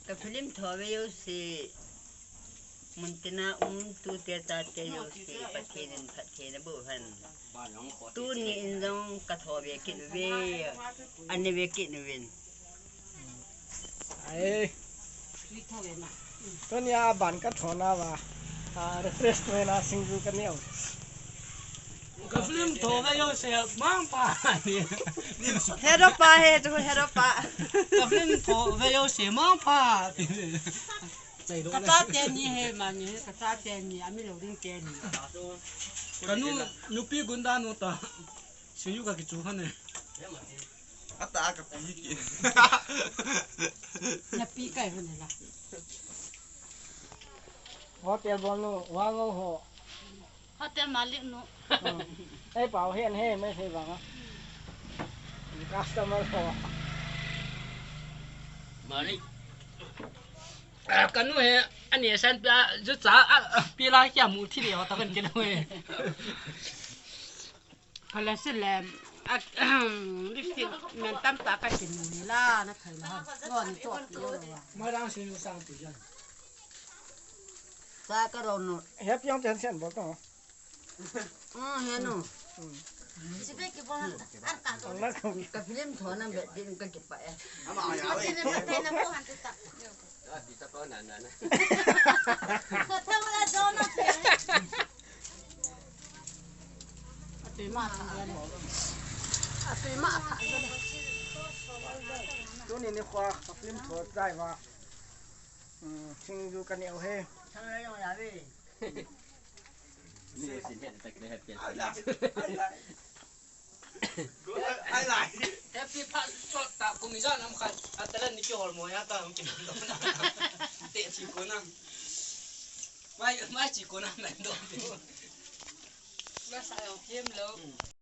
cái phim thọ về yêu sĩ mình tin là tu tiệt ta tiệt yêu sĩ phát triển nó bự hơn tu ni trong cái thọ về kinh về anh ấy về kinh về aiตัวนี้บ้านก็ถอนว่าrefreshment นะสิ่งที่กันเนี่ยก็ฟิล์มโทรไปยังเสียบ้างป่าเนี่ย heropa heropa ก็ฟิล์มโทรไปยังเสียบ้างป่า กระตาเจนี่เฮมันนี่กระตาเจนี่อามิโลดิ้งเจนี่ ก็นูปีกุนดานูตาสิ่งอยู่กับกิจูฮันเนี่ย อาตากับปีกิน อย่าปีไก่คนนี้ละ ว่าเตียบอลนู่ว่างหัว เขาเต็มมาลิกนู้ ไอ้เป่าเห็นให้ไม่ใช่บ้างคัสเตอร์มาหัว มาดิกันนู้เฮอันนี้ฉันจะจุดจ้าปีละแค่หมูที่เดียวตะกันกินเลย พอแล้วเสร็จแล้วลิปสติกมันตั้มตากันเป็นมูล่านะเคยนะงอนตัวเดียวเลยว่ะ ไม่ต้องสิ่งสั่งตีกัน sa cái rồi nụ เฮ็ดยังเส้นบ่ต้อง hè nụ สิเบกิบอลอันกา ตอนนั้นก็ cái phim thọ nó bị đi cái chụp vậy เอามาเอา เขา เอ จะ ง ได้เป็นน้ำผู้หันตุตะ ดีสักก้อนนั้นนะ เขาทำอะไรโดนนะเจ๊ตีมาทำอะไรตีมาทำอะไร ตัวนี้นี่ควาฟิล์มถอดได้ว่าสิ่งอยู่กันเนี่ยเฮ้ thằng này nó làm gì นี่สิเห็นแต่ก็ได้เปลี่ยน ไอ้ไรไอ้ไร แฮปปี้พัดช็อตตากูมีจ้าน้ำขัดอัตเล่นนี่เกี่ยวกับหมอยาตาของกินโดนเตะจีกูนั่งไม่จีกูนั่งไหนโดนไม่ใส่เอาเกมแล้ว